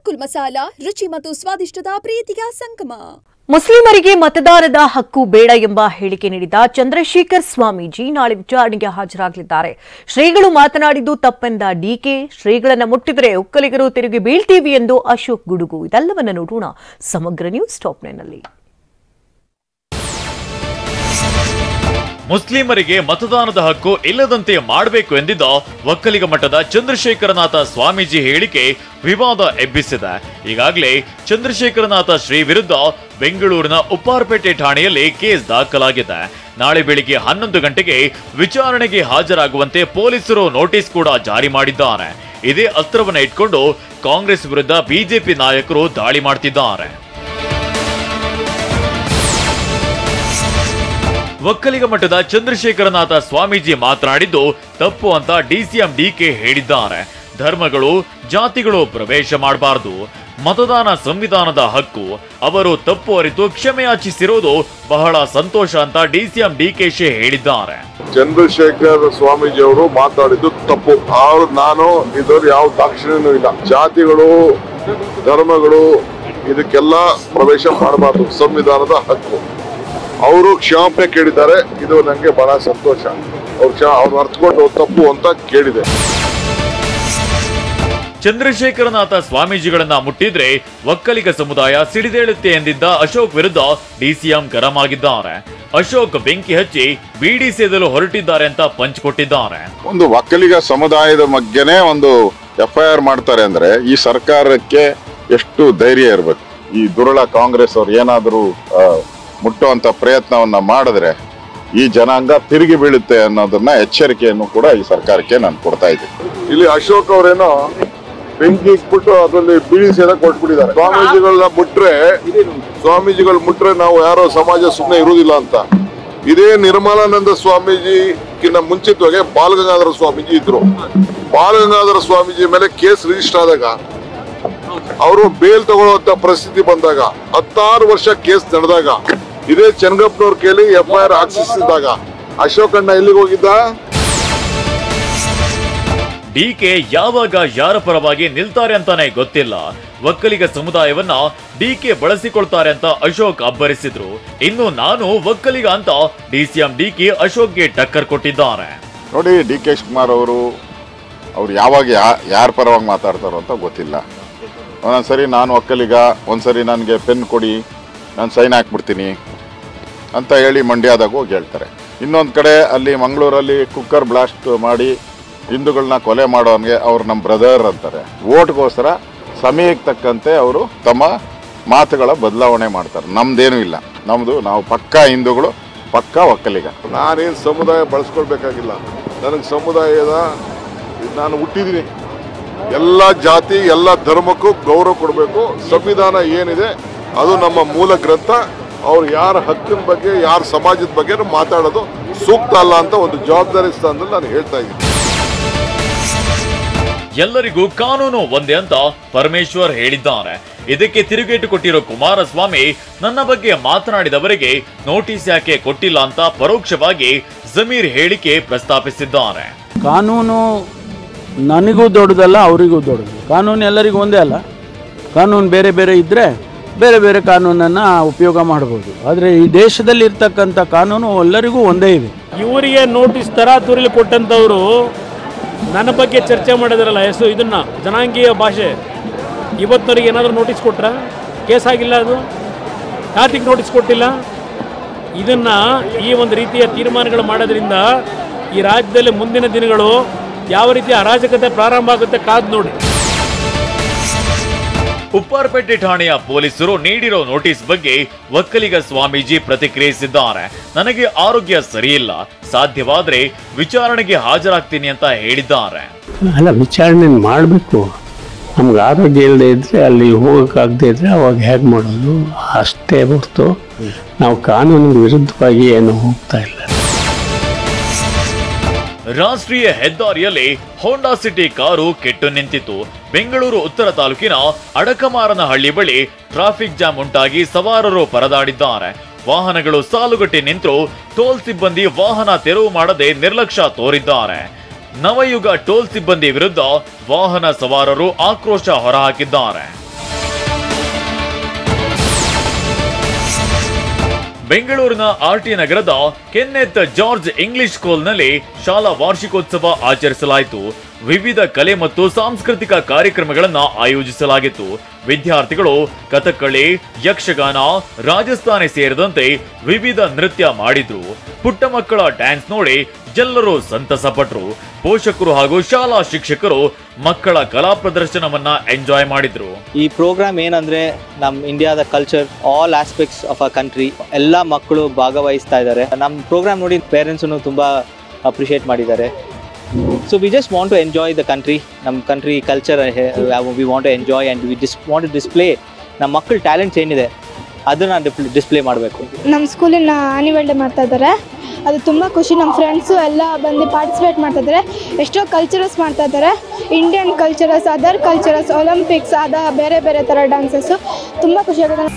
ಗೋಕುಲ್ ಮಸಾಲಾ ರುಚಿ ಮತ್ತು ಸ್ವಾದಿಷ್ಟದ ಪ್ರೀತಿಯ ಸಂಗಮ. ಮುಸ್ಲಿಮರಿಗೆ ಮತದಾನದ ಹಕ್ಕು ಬೇಡ ಎಂಬ ಹೇಳಿಕೆ ನೀಡಿದ ಚಂದ್ರಶೇಖರ್ ಸ್ವಾಮೀಜಿ ನಾಳೆ ವಿಚಾರಣೆಗೆ ಹಾಜರಾಗಲಿದ್ದಾರೆ. ಶ್ರೀಗಳು ಮಾತನಾಡಿದ್ದು ತಪ್ಪೆಂದ ಡಿಕೆ, ಶ್ರೀಗಳನ್ನು ಮುಟ್ಟಿದರೆ ಒಕ್ಕಲಿಗರು ತಿರುಗಿ ಬೀಳ್ತೀವಿ ಎಂದು ಅಶೋಕ್ ಗುಡುಗು. ಇದೆಲ್ಲವನ್ನ ನೋಡೋಣ ಸಮಗ್ರ ನ್ಯೂಸ್ ಟಾಪ್ 9 ನಲ್ಲಿ. ಮುಸ್ಲಿಮರಿಗೆ ಮತದಾನದ ಹಕ್ಕು ಇಲ್ಲದಂತೆ ಮಾಡಬೇಕು ಎಂದಿದ್ದ ಒಕ್ಕಲಿಗ ಮಠದ ಚಂದ್ರಶೇಖರನಾಥ ಸ್ವಾಮೀಜಿ ಹೇಳಿಕೆ ವಿವಾದ ಎಬ್ಬಿಸಿದೆ. ಈಗಾಗಲೇ ಚಂದ್ರಶೇಖರನಾಥ ಶ್ರೀ ವಿರುದ್ಧ ಬೆಂಗಳೂರಿನ ಉಪ್ಪಾರಪೇಟೆ ಠಾಣೆಯಲ್ಲಿ ಕೇಸ್ ದಾಖಲಾಗಿದೆ. ನಾಳೆ ಬೆಳಿಗ್ಗೆ 11 ಗಂಟೆಗೆ ವಿಚಾರಣೆಗೆ ಹಾಜರಾಗುವಂತೆ ಪೊಲೀಸರು ನೋಟಿಸ್ ಕೂಡ ಜಾರಿ ಮಾಡಿದ್ದಾರೆ. ಇದೇ ಅಸ್ತ್ರವನ್ನ ಇಟ್ಕೊಂಡು ಕಾಂಗ್ರೆಸ್ ವಿರುದ್ಧ ಬಿಜೆಪಿ ನಾಯಕರು ದಾಳಿ ಮಾಡ್ತಿದ್ದಾರೆ. ಒಕ್ಕಲಿಗ ಮಠದ ಚಂದ್ರಶೇಖರನಾಥ ಸ್ವಾಮೀಜಿ ಮಾತನಾಡಿದ್ದು ತಪ್ಪು ಅಂತ ಡಿಸಿಎಂ ಡಿಕೆ ಹೇಳಿದ್ದಾರೆ. ಧರ್ಮಗಳು, ಜಾತಿಗಳು ಪ್ರವೇಶ ಮಾಡಬಾರದು. ಮತದಾನ ಸಂವಿಧಾನದ ಹಕ್ಕು. ಅವರು ತಪ್ಪು ಅರಿತು ಕ್ಷಮೆಯಾಚಿಸಿರುವುದು ಬಹಳ ಸಂತೋಷ ಅಂತ ಡಿಸಿಎಂ ಡಿಕೆಶಿ ಹೇಳಿದ್ದಾರೆ. ಚಂದ್ರಶೇಖರ್ ಸ್ವಾಮೀಜಿ ಅವರು ಮಾತಾಡಿದ್ದು ತಪ್ಪು. ನಾನು ಇದರಲ್ಲಿ ಯಾವ ದಾಕ್ಷಿಣ್ಯನೂ ಇಲ್ಲ. ಜಾತಿಗಳು, ಧರ್ಮಗಳು ಇದಕ್ಕೆಲ್ಲ ಪ್ರವೇಶ ಮಾಡಬಾರದು. ಸಂವಿಧಾನದ ಹಕ್ಕು. ಅವರು ಕ್ಷಮಾಪಣೆ ಕೇಳಿದ್ದಾರೆ. ಇದು ನನಗೆ ಬಹಳ ಸಂತೋಷ. ಅವ್ರು ಅರ್ಥಕೊಂಡು ತಪ್ಪು ಅಂತ ಕೇಳಿದೆ. ಚಂದ್ರಶೇಖರನಾಥ ಸ್ವಾಮೀಜಿಗಳನ್ನ ಮುಟ್ಟಿದ್ರೆ ಒಕ್ಕಲಿಗ ಸಮುದಾಯ ಸಿಡಿದೇಳುತ್ತೆ ಎಂದಿದ್ದ ಅಶೋಕ್ ವಿರುದ್ಧ ಡಿಸಿಎಂ ಗರಂ ಆಗಿದ್ದಾರೆ. ಅಶೋಕ್ ಬೆಂಕಿ ಹಚ್ಚಿ ಬೀಡಿ ಸೇದಲು ಹೊರಟಿದ್ದಾರೆ ಅಂತ ಪಂಚ್ ಕೊಟ್ಟಿದ್ದಾರೆ. ಒಂದು ಒಕ್ಕಲಿಗ ಸಮುದಾಯದ ಬಗ್ಗೆನೇ ಒಂದು FIR ಮಾಡ್ತಾರೆ ಅಂದ್ರೆ ಈ ಸರ್ಕಾರಕ್ಕೆ ಎಷ್ಟು ಧೈರ್ಯ ಇರಬೇಕು. ಈ ದುರುಳ ಕಾಂಗ್ರೆಸ್ ಅವ್ರು ಏನಾದರೂ ಮುಟ್ಟುವಂತ ಪ್ರಯತ್ನವನ್ನ ಮಾಡಿದ್ರೆ ಈ ಜನಾಂಗ ತಿರುಗಿ ಬೀಳುತ್ತೆ ಅನ್ನೋದನ್ನ ಎಚ್ಚರಿಕೆಯನ್ನು ಕೂಡ ಈ ಸರ್ಕಾರಕ್ಕೆ ನಾನು ಕೊಡ್ತಾ ಇದ್ದೀನಿ. ಇಲ್ಲಿ ಅಶೋಕ್ ಅವರೇನೋ ಬೆಂಕಿ ಇಟ್ಬಿಟ್ಟು ಅದರಲ್ಲಿ ಬೀಡಿ ಸೇದ ಕೊಟ್ಬಿಟ್ಟಿದ್ದಾರೆ. ಸ್ವಾಮೀಜಿಗಳು ಮುಟ್ರೆ ನಾವು ಯಾರೋ ಸಮಾಜ ಸುಮ್ಮನೆ ಇರುವುದಿಲ್ಲ ಅಂತ. ಇದೇ ನಿರ್ಮಲಾನಂದ ಸ್ವಾಮೀಜಿಗಿಂತ ಮುಂಚಿತವಾಗಿ ಬಾಲಗಂಗಾಧರ ಸ್ವಾಮೀಜಿ ಇದ್ರು. ಬಾಲಗಂಗಾಧರ ಸ್ವಾಮೀಜಿ ಮೇಲೆ ಕೇಸ್ ರಿಜಿಸ್ಟರ್ ಆದಾಗ, ಅವರು ಬೇಲ್ ತಗೊಳ್ಳುವಂತ ಪರಿಸ್ಥಿತಿ ಬಂದಾಗ, 16 ವರ್ಷ ಕೇಸ್ ನಡೆದಾಗ, ಇದೇ ಚನ್ನಗಪ್ಪನವ್ರ ಕೇಳಿ FIR ಹಾಕಿಸಿದಾಗ ಅಶೋಕ್ ಅಣ್ಣ ಎಲ್ಲಿಗೆ ಹೋಗಿದ್ದ? ಡಿಕೆ ಯಾವಾಗ ಯಾರ ಪರವಾಗಿ ನಿಲ್ತಾರೆ ಅಂತಾನೆ ಗೊತ್ತಿಲ್ಲ. ಒಕ್ಕಲಿಗ ಸಮುದಾಯವನ್ನ ಡಿಕೆ ಬಳಸಿಕೊಳ್ತಾರೆ ಅಂತ ಅಶೋಕ್ ಅಬ್ಬರಿಸಿದ್ರು. ಇನ್ನು ನಾನು ಒಕ್ಕಲಿಗ ಅಂತ ಡಿಸಿಎಂ ಡಿಕೆ ಅಶೋಕ್ಗೆ ಟಕ್ಕರ್ ಕೊಟ್ಟಿದ್ದಾರೆ. ನೋಡಿ, DK ಶಿವಕುಮಾರ್ ಅವರು ಯಾವಾಗ ಯಾರ ಪರವಾಗಿ ಮಾತಾಡ್ತಾರೋ ಅಂತ ಗೊತ್ತಿಲ್ಲ. ಒಂದೊಂದ್ಸರಿ ನಾನು ಒಕ್ಕಲಿಗ, ಒಂದ್ಸರಿ ನನಗೆ ಪೆನ್ ಕೊಡಿ, ನಾನು ಸೈನ್ ಹಾಕ್ಬಿಡ್ತೀನಿ ಅಂತ ಹೇಳಿ ಮಂಡ್ಯದಾಗ ಹೋಗಿ ಹೇಳ್ತಾರೆ. ಇನ್ನೊಂದು ಕಡೆ ಅಲ್ಲಿ ಮಂಗಳೂರಲ್ಲಿ ಕುಕ್ಕರ್ ಬ್ಲಾಸ್ಟ್ ಮಾಡಿ ಹಿಂದೂಗಳನ್ನ ಕೊಲೆ ಮಾಡೋನ್ಗೆ ಅವ್ರು ನಮ್ಮ ಬ್ರದರ್ ಅಂತಾರೆ. ಓಟ್ಗೋಸ್ಕರ ಸಮಯಕ್ಕೆ ತಕ್ಕಂತೆ ಅವರು ತಮ್ಮ ಮಾತುಗಳ ಬದಲಾವಣೆ ಮಾಡ್ತಾರೆ. ನಮ್ದೇನೂ ಇಲ್ಲ. ನಾವು ಪಕ್ಕಾ ಹಿಂದೂಗಳು, ಪಕ್ಕಾ ಒಕ್ಕಲಿಗ. ನಾನೇನು ಸಮುದಾಯ ಬಳಸ್ಕೊಳ್ಬೇಕಾಗಿಲ್ಲ. ನನಗೆ ಸಮುದಾಯದ ನಾನು ಹುಟ್ಟಿದ್ದೀನಿ. ಎಲ್ಲ ಜಾತಿ, ಎಲ್ಲ ಧರ್ಮಕ್ಕೂ ಗೌರವ ಕೊಡಬೇಕು. ಸಂವಿಧಾನ ಏನಿದೆ ಅದು ನಮ್ಮ ಮೂಲ ಗ್ರಂಥ. ಅವ್ರು ಯಾರ ಹಕ್ಕಿನ ಬಗ್ಗೆ, ಯಾರ ಸಮಾಜದ ಬಗ್ಗೆ ಮಾತಾಡೋದು ಸೂಕ್ತ ಅಲ್ಲ ಅಂತ ಒಂದು ಜವಾಬ್ದಾರಿ ಸ್ಥಾನದಲ್ಲಿ ನಾನು ಹೇಳ್ತಾ ಇದ್ದೀನಿ. ಎಲ್ಲರಿಗೂ ಕಾನೂನು ಒಂದೇ ಅಂತ ಪರಮೇಶ್ವರ್ ಹೇಳಿದ್ದಾರೆ. ಇದಕ್ಕೆ ತಿರುಗೇಟು ಕೊಟ್ಟಿರೋ ಕುಮಾರಸ್ವಾಮಿ ನನ್ನ ಬಗ್ಗೆ ಮಾತನಾಡಿದವರಿಗೆ ನೋಟಿಸ್ ಯಾಕೆ ಕೊಟ್ಟಿಲ್ಲ ಅಂತ ಪರೋಕ್ಷವಾಗಿ ಜಮೀರ್ ಹೇಳಿಕೆ ಪ್ರಸ್ತಾಪಿಸಿದ್ದಾರೆ. ಕಾನೂನು ನನಗೂ ದೊಡ್ಡದಲ್ಲ, ಅವರಿಗೂ ದೊಡ್ಡದು. ಕಾನೂನು ಎಲ್ಲರಿಗೂ ಒಂದೇ ಅಲ್ಲ. ಕಾನೂನು ಬೇರೆ ಬೇರೆ ಇದ್ದರೆ ಬೇರೆ ಬೇರೆ ಕಾನೂನನ್ನು ಉಪಯೋಗ ಮಾಡ್ಬೋದು. ಆದರೆ ಈ ದೇಶದಲ್ಲಿ ಇರ್ತಕ್ಕಂಥ ಕಾನೂನು ಎಲ್ಲರಿಗೂ ಒಂದೇ ಇದೆ. ಇವರಿಗೆ ನೋಟಿಸ್ ತರಾತುರಿಲಿ ಕೊಟ್ಟಂಥವರು ನನ್ನ ಬಗ್ಗೆ ಚರ್ಚೆ ಮಾಡಿದ್ರಲ್ಲ, ಇದನ್ನ ಜನಾಂಗೀಯ ಭಾಷೆ, ಇವತ್ತವರಿಗೆ ಏನಾದರೂ ನೋಟಿಸ್ ಕೊಟ್ರ? ಕೇಸ್ ಆಗಿಲ್ಲ, ಅದು ಖಾತೆಗೆ ನೋಟಿಸ್ ಕೊಟ್ಟಿಲ್ಲ. ಇದನ್ನು ಈ ಒಂದು ರೀತಿಯ ತೀರ್ಮಾನಗಳು ಮಾಡೋದ್ರಿಂದ ಈ ರಾಜ್ಯದಲ್ಲಿ ಮುಂದಿನ ದಿನಗಳು ಯಾವ ರೀತಿಯ ಅರಾಜಕತೆ ಪ್ರಾರಂಭ ಆಗುತ್ತೆ ಕಾದು ನೋಡಿ. ಉಪ್ಪಾರಪೇಟೆ ಠಾಣೆಯ ಪೊಲೀಸರು ನೀಡಿರೋ ನೋಟಿಸ್ ಬಗ್ಗೆ ಒಕ್ಕಲಿಗ ಸ್ವಾಮೀಜಿ ಪ್ರತಿಕ್ರಿಯಿಸಿದ್ದಾರೆ. ನನಗೆ ಆರೋಗ್ಯ ಸರಿಯಿಲ್ಲ, ಸಾಧ್ಯವಾದ್ರೆ ವಿಚಾರಣೆಗೆ ಹಾಜರಾಗ್ತೀನಿ ಅಂತ ಹೇಳಿದ್ದಾರೆ. ಅಲ್ಲ, ವಿಚಾರಣೆ ಮಾಡಬೇಕು. ನಮ್ಗೆ ಆರೋಗ್ಯ ಇಲ್ಲದೆ ಇದ್ರೆ ಅಲ್ಲಿ ಹೋಗೋಕ್ಕಾಗದೇ ಇದ್ರೆ ಅವಾಗ ಹೇಗೆ ಮಾಡೋದು ಅಷ್ಟೇ ಹೊರತು ನಾವು ಕಾನೂನಿನ ವಿರುದ್ಧವಾಗಿ ಏನು ಹೋಗ್ತಾ ಇಲ್ಲ. ರಾಷ್ಟ್ರೀಯ ಹೆದ್ದಾರಿಯಲ್ಲಿ ಹೋಂಡಾ ಸಿಟಿ ಕಾರು ಕೆಟ್ಟು ನಿಂತಿತು. ಬೆಂಗಳೂರು ಉತ್ತರ ತಾಲೂಕಿನ ಅಡಕಮಾರನಹಳ್ಳಿ ಬಳಿ ಟ್ರಾಫಿಕ್ ಜಾಮ್ ಉಂಟಾಗಿ ಸವಾರರು ಪರದಾಡಿದ್ದಾರೆ. ವಾಹನಗಳು ಸಾಲುಗಟ್ಟಿ ನಿಂತರೂ ಟೋಲ್ ಸಿಬ್ಬಂದಿ ವಾಹನ ತೆರವು ಮಾಡದೆ ನಿರ್ಲಕ್ಷ್ಯ ತೋರಿದ್ದಾರೆ. ನವಯುಗ ಟೋಲ್ ಸಿಬ್ಬಂದಿ ವಿರುದ್ಧ ವಾಹನ ಸವಾರರು ಆಕ್ರೋಶ ಹೊರಹಾಕಿದ್ದಾರೆ. ಬೆಂಗಳೂರಿನ ಆರ್ಟಿ ನಗರದ ಕೆನ್ನೆತ್ ಜಾರ್ಜ್ ಇಂಗ್ಲಿಷ್ ಸ್ಕೂಲ್ನಲ್ಲಿ ಶಾಲಾ ವಾರ್ಷಿಕೋತ್ಸವ ಆಚರಿಸಲಾಯಿತು. ವಿವಿಧ ಕಲೆ ಮತ್ತು ಸಾಂಸ್ಕೃತಿಕ ಕಾರ್ಯಕ್ರಮಗಳನ್ನು ಆಯೋಜಿಸಲಾಗಿತ್ತು. ವಿದ್ಯಾರ್ಥಿಗಳು ಕಥಕ್ಕಳಿ, ಯಕ್ಷಗಾನ, ರಾಜಸ್ಥಾನಿ ಸೇರಿದಂತೆ ವಿವಿಧ ನೃತ್ಯ ಮಾಡಿದ್ರು. ಪುಟ್ಟ ಮಕ್ಕಳ ಡ್ಯಾನ್ಸ್ ನೋಡಿ ಎಲ್ಲರೂ ಸಂತಸಪಟ್ಟರು. ಪೋಷಕರು ಹಾಗೂ ಶಾಲಾ ಶಿಕ್ಷಕರು ಮಕ್ಕಳ ಕಲಾ ಪ್ರದರ್ಶನವನ್ನ ಎಂಜಾಯ್ ಮಾಡಿದ್ರು. ಈ ಪ್ರೋಗ್ರಾಮ್ ಏನಂದ್ರೆ ನಮ್ಮ ಇಂಡಿಯಾದ culture, all aspects of a country ಎಲ್ಲ ಮಕ್ಕಳು ಭಾಗವಹಿಸ್ತಾ ಇದ್ದಾರೆ. ನಮ್ಮ ಪ್ರೋಗ್ರಾಮ್ ನೋಡಿ ಪೇರೆಂಟ್ಸನ್ನು ತುಂಬ ಅಪ್ರಿಷಿಯೇಟ್ ಮಾಡಿದ್ದಾರೆ. So we just want to enjoy the country, ನಮ್ಮ country culture we want to enjoy and we just want to display ನಮ್ಮ ಮಕ್ಕಳ ಟ್ಯಾಲೆಂಟ್ಸ್ ಏನಿದೆ ಅದನ್ನು ಡಿಸ್ಪ್ಲೇ ಮಾಡಬೇಕು. ನಮ್ಮ ಸ್ಕೂಲಿನ ಆನ್ಯುವಲ್ ಡೇ ಮಾಡ್ತಾ ಇದ್ದಾರೆ, ಅದು ತುಂಬ ಖುಷಿ. ನಮ್ಮ ಫ್ರೆಂಡ್ಸು ಎಲ್ಲ ಬಂದು ಪಾರ್ಟಿಸಿಪೇಟ್ ಮಾಡ್ತಾ ಇದ್ದಾರೆ. ಎಷ್ಟೋ ಕಲ್ಚರಸ್ ಮಾಡ್ತಾ ಇದ್ದಾರೆ, ಇಂಡಿಯನ್ ಕಲ್ಚರಸ್, ಅದರ್ ಕಲ್ಚರಸ್, ಒಲಿಂಪಿಕ್ಸ್, ಬೇರೆ ಬೇರೆ ಥರ ಡ್ಯಾನ್ಸಸ್ಸು ತುಂಬ ಖುಷಿ ಆಗುತ್ತೆ.